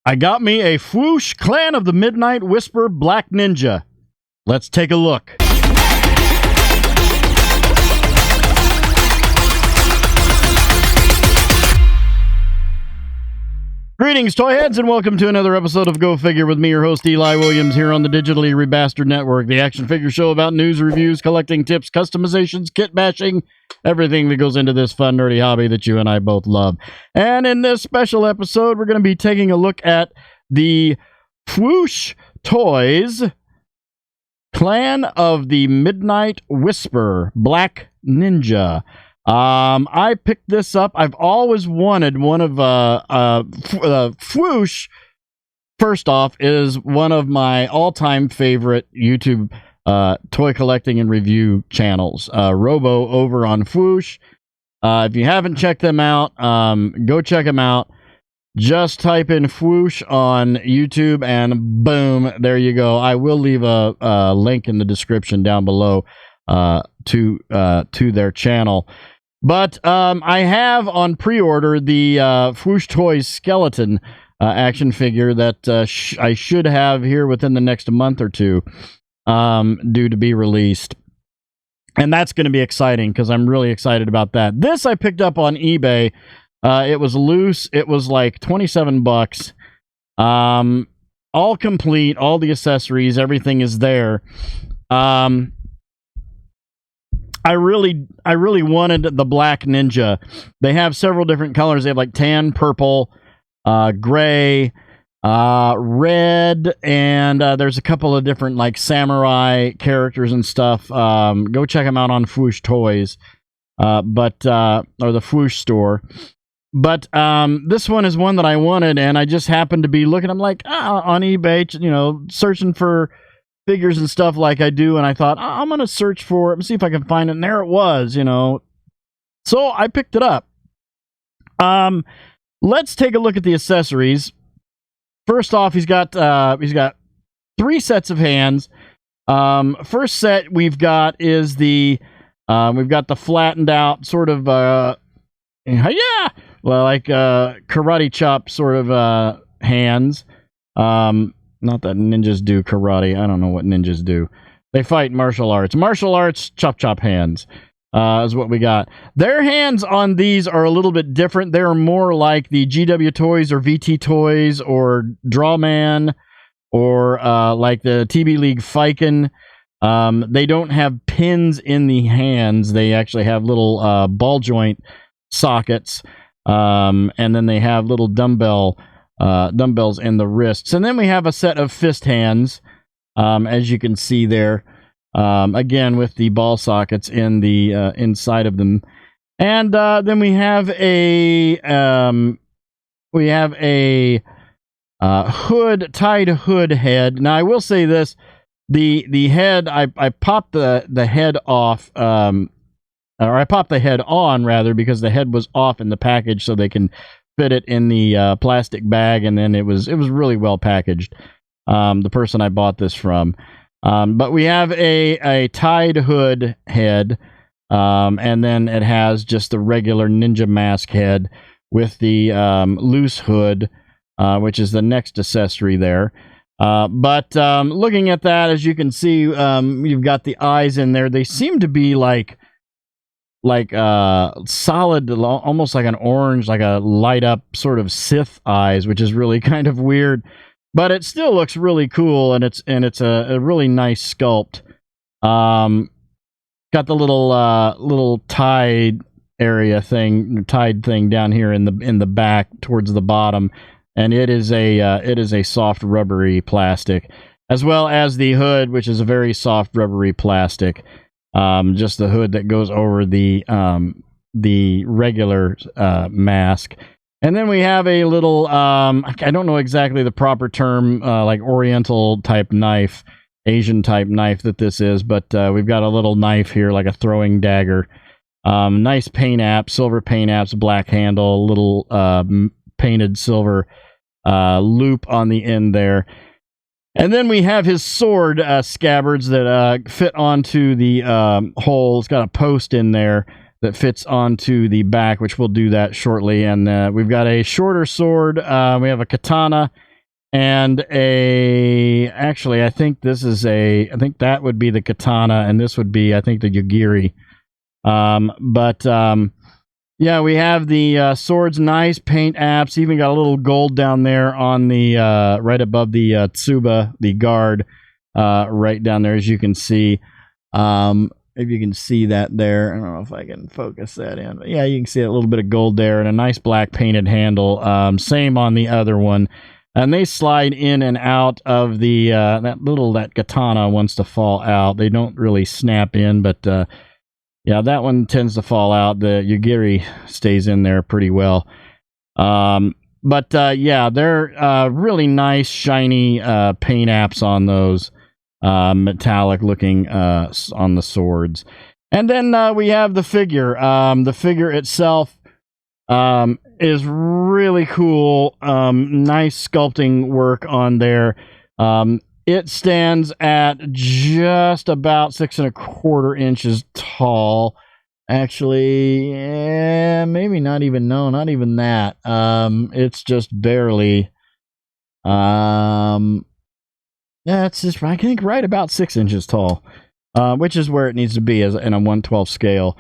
I got me a Fwoosh Clan of the Midnight Whisper Black Ninja. Let's take a look. Greetings, toy heads, and welcome to another episode of Go Figure with me, your host, Eli Williams, here on the Digitally Rebastard Network, the action figure show about news, reviews, collecting tips, customizations, kit bashing, everything that goes into this fun, nerdy hobby that you and I both love. And in this special episode, we're going to be taking a look at the Fwoosh Toys Clan of the Midnight Whisper Black Ninja. I picked this up. I've always wanted one of Fwoosh. First off, is one of my all-time favorite YouTube toy collecting and review channels. Robo over on Fwoosh. If you haven't checked them out, go check them out. Just type in Fwoosh on YouTube, and boom, there you go. I will leave a link in the description down below to their channel. But I have on pre-order the Fwoosh Toys skeleton action figure that I should have here within the next month or two, due to be released. And that's going to be exciting because I'm really excited about that. This I picked up on eBay. It was loose. It was like 27 bucks. All complete, all the accessories, everything is there. I really wanted the Black Ninja. They have several different colors. They have like tan, purple, gray, red, and there's a couple of different like samurai characters and stuff. Go check them out on Fwoosh Toys, or the Fwoosh store. But this one is one that I wanted, and I just happened to be looking. I'm like, on eBay, you know, searching for figures and stuff like I do, and I thought, I'm going to search for it and see if I can find it, and there it was, you know. So I picked it up. Let's take a look at the accessories. First off, he's got 3 sets of hands. First set we've got is we've got the flattened out sort of karate chop sort of hands. Not that ninjas do karate. I don't know what ninjas do. They fight martial arts. Martial arts, chop hands is what we got. Their hands on these are a little bit different. They're more like the GW Toys or VT Toys or Drawman or like the TB League Fiken. They don't have pins in the hands. They actually have little ball joint sockets. And then they have little dumbbells in the wrists. And then we have a set of fist hands, as you can see there, again with the ball sockets in the inside of them. And then we have a tied hood head. Now I will say this, the head, I popped the head off, or I popped the head on rather, because the head was off in the package, so they can fit it in the plastic bag, and then it was really well packaged. The person I bought this from, but we have a tied hood head, and then it has just the regular ninja mask head with the loose hood, which is the next accessory there. But looking at that, as you can see, you've got the eyes in there. They seem to be like solid, almost like an orange, like a light up sort of Sith eyes, which is really kind of weird, but it still looks really cool, and it's a really nice sculpt. Got the little tied thing down here in the back towards the bottom, and it is a soft rubbery plastic, as well as the hood, which is a very soft rubbery plastic. Just the hood that goes over the regular mask. And then we have a little, I don't know exactly the proper term, like Oriental type knife, Asian type knife that this is, but we've got a little knife here, like a throwing dagger. Nice paint apps, silver paint apps, black handle, little painted silver loop on the end there. And then we have his sword scabbards that fit onto the hole. It's got a post in there that fits onto the back, which we'll do that shortly. And we've got a shorter sword. We have a katana and actually, I think this is I think that would be the katana, and this would be, I think, the yagiri. Yeah, we have the swords, nice paint apps. Even got a little gold down there on the right above the tsuba, the guard, right down there, as you can see. If you can see that there, I don't know if I can focus that in. But yeah, you can see a little bit of gold there and a nice black painted handle. Same on the other one. And they slide in and out of the that katana wants to fall out. They don't really snap in, but yeah, that one tends to fall out. The yagiri stays in there pretty well. Yeah, they're really nice, shiny paint apps on those. Metallic looking on the swords. And then we have the figure. The figure itself is really cool. Nice sculpting work on there. It stands at just about 6 1/4 inches tall. Actually, maybe not even that. It's just barely. Yeah, it's just, I think, right about 6 inches tall, which is where it needs to be in a 1/12 scale.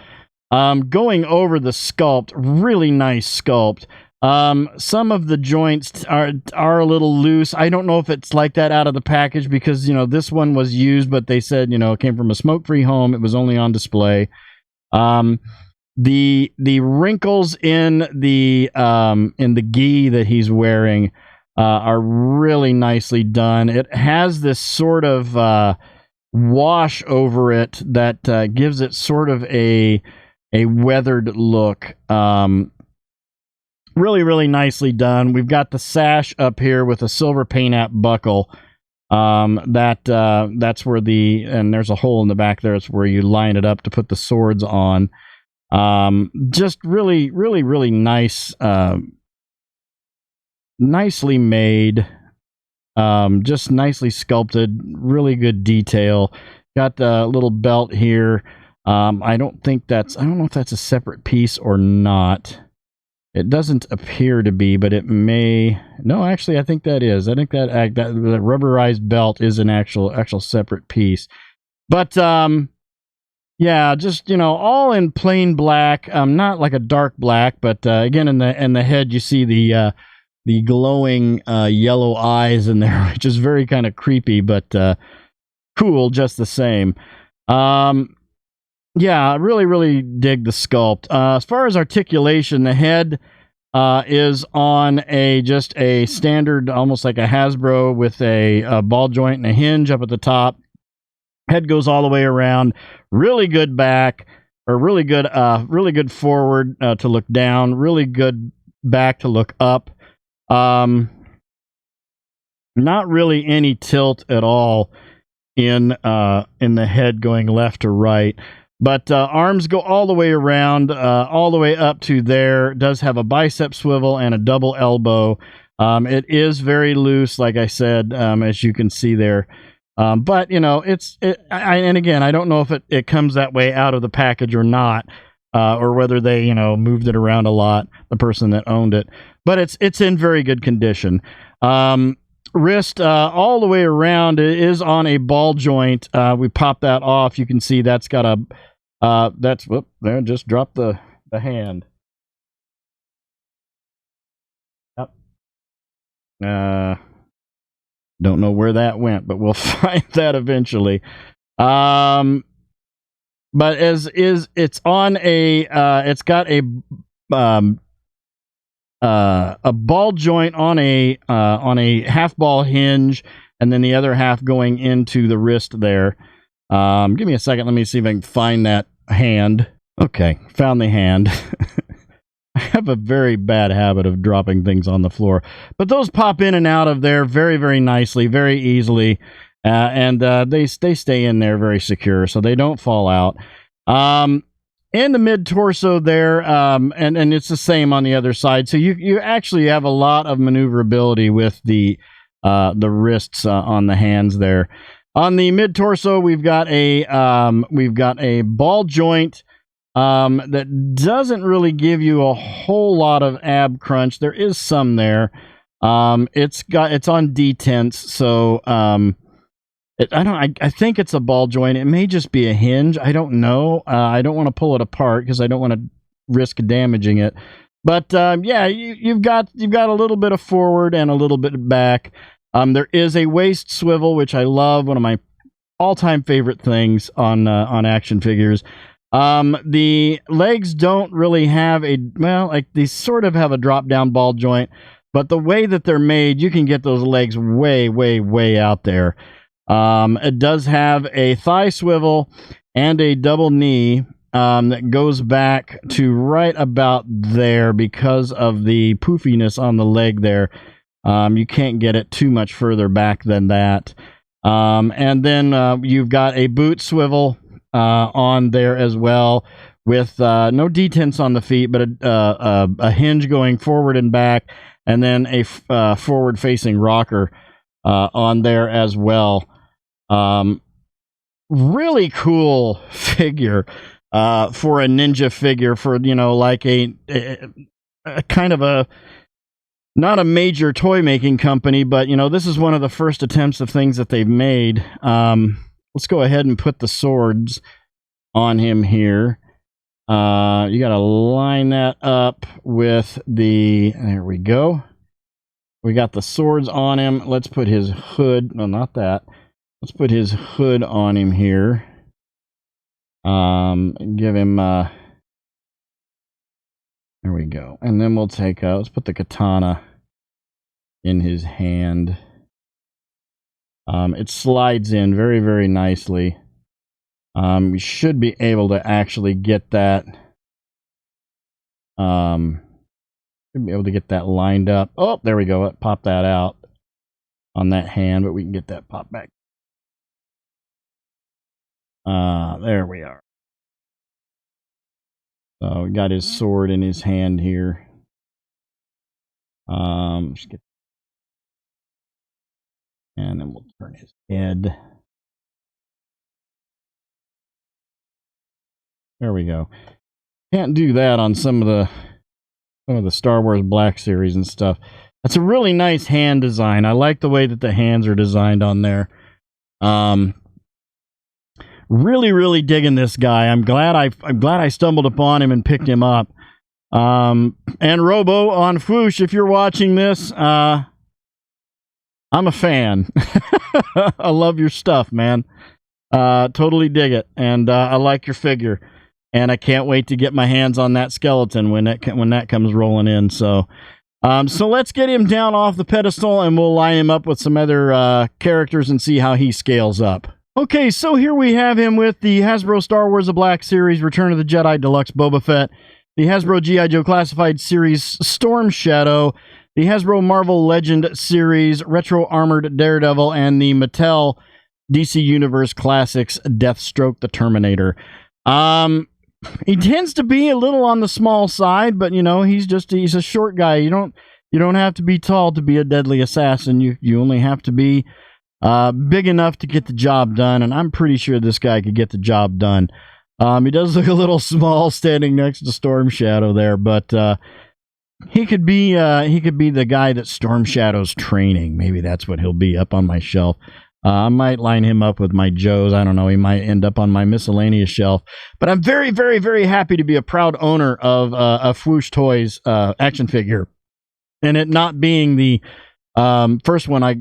Going over the sculpt, really nice sculpt. Some of the joints are a little loose. I don't know if it's like that out of the package because, you know, this one was used, but they said, you know, it came from a smoke-free home. It was only on display. The wrinkles in the gi that he's wearing are really nicely done. It has this sort of wash over it that gives it sort of a weathered look. Really, really nicely done. We've got the sash up here with a silver paint app buckle. That's where and there's a hole in the back there. It's where you line it up to put the swords on. Just really, really, really nice. Nicely made, just nicely sculpted, really good detail. Got the little belt here. I don't know if that's a separate piece or not. It doesn't appear to be, but it may. No, actually, I think that is. I think that rubberized belt is an actual separate piece. But yeah, just, you know, all in plain black. Not like a dark black, but again, in the head, you see the glowing yellow eyes in there, which is very kind of creepy, but cool just the same. Yeah, I really, really dig the sculpt. As far as articulation, the head is on just a standard, almost like a Hasbro with a ball joint and a hinge up at the top. Head goes all the way around. Really good back, or really good forward to look down. Really good back to look up. Not really any tilt at all in the head going left to right, but arms go all the way around, all the way up to there. It does have a bicep swivel and a double elbow. It is very loose, like I said, as you can see there. But you know, and again, I don't know if it comes that way out of the package or not. Or whether they, you know, moved it around a lot, the person that owned it. But it's in very good condition. Wrist all the way around is on a ball joint. We pop that off. You can see that's got a there, just dropped the hand. Yep. Don't know where that went, but we'll find that eventually. But it's on it's got a ball joint on a half ball hinge, and then the other half going into the wrist there. Give me a second. Let me see if I can find that hand. Okay, found the hand. I have a very bad habit of dropping things on the floor, but those pop in and out of there very, very nicely, very easily. And they stay in there very secure, so they don't fall out. In the mid torso there, and it's the same on the other side. So you actually have a lot of maneuverability with the wrists on the hands there. On the mid torso, we've got a ball joint that doesn't really give you a whole lot of ab crunch. There is some there. It's on detents, so I think it's a ball joint. It may just be a hinge. I don't know. I don't want to pull it apart because I don't want to risk damaging it. But yeah, you've got a little bit of forward and a little bit back. There is a waist swivel, which I love. One of my all-time favorite things on action figures. The legs don't really have they sort of have a drop-down ball joint, but the way that they're made, you can get those legs way, way, way out there. It does have a thigh swivel and a double knee that goes back to right about there because of the poofiness on the leg there. You can't get it too much further back than that. And then you've got a boot swivel on there as well, with no detents on the feet, but a hinge going forward and back, and then a forward-facing rocker on there as well. Really cool figure for a ninja figure, for like a kind of a, not a major toy making company, but this is one of the first attempts of things that they've made. Let's go ahead and put the swords on him here. You got to line that up with there we go. We got the swords on him. Let's put his hood. No, not that. Let's put his hood on him here. Give him, there we go. And then we'll take, let's put the katana in his hand. It slides in very, very nicely. You should be able to actually get that, should be able to get that lined up. Oh, there we go. Pop that out on that hand, but we can get that popped back. There we are. So we got his sword in his hand here. Just get, and then we'll turn his head. There we go. Can't do that on some of the Star Wars Black Series and stuff. That's a really nice hand design. I like the way that the hands are designed on there. Really, really digging this guy. I'm glad I stumbled upon him and picked him up. And Robo on Fwoosh, if you're watching this, I'm a fan. I love your stuff, man. Totally dig it, and I like your figure, and I can't wait to get my hands on that skeleton when that comes rolling in. So let's get him down off the pedestal, and we'll line him up with some other characters and see how he scales up. Okay, so here we have him with the Hasbro Star Wars The Black Series Return of the Jedi Deluxe Boba Fett, the Hasbro G.I. Joe Classified Series Storm Shadow, the Hasbro Marvel Legend Series Retro Armored Daredevil, and the Mattel DC Universe Classics Deathstroke the Terminator. He tends to be a little on the small side, but he's a short guy. You don't have to be tall to be a deadly assassin. You only have to be big enough to get the job done, and I'm pretty sure this guy could get the job done. He does look a little small standing next to Storm Shadow there, but he could be the guy that Storm Shadow's training. Maybe that's what he'll be up on my shelf. I might line him up with my Joes. I don't know. He might end up on my miscellaneous shelf. But I'm very, very, very happy to be a proud owner of a Fwoosh Toys action figure, and it not being the first one I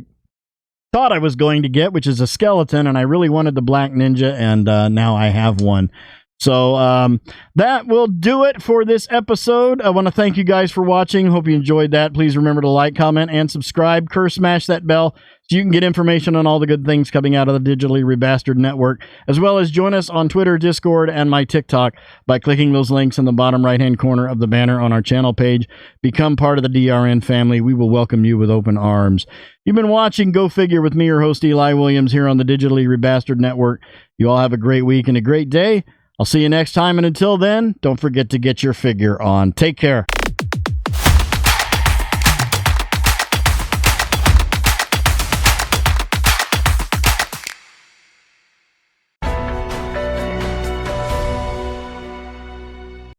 thought I was going to get, which is a skeleton, and I really wanted the Black Ninja, and now I have one. So that will do it for this episode. I want to thank you guys for watching. Hope you enjoyed that. Please remember to like, comment, and subscribe. Smash that bell so you can get information on all the good things coming out of the Digitally Rebastard Network, as well as join us on Twitter, Discord, and my TikTok by clicking those links in the bottom right-hand corner of the banner on our channel page. Become part of the DRN family. We will welcome you with open arms. You've been watching Go Figure with me, your host, Eli Williams, here on the Digitally Rebastard Network. You all have a great week and a great day. I'll see you next time, and until then, don't forget to get your figure on. Take care.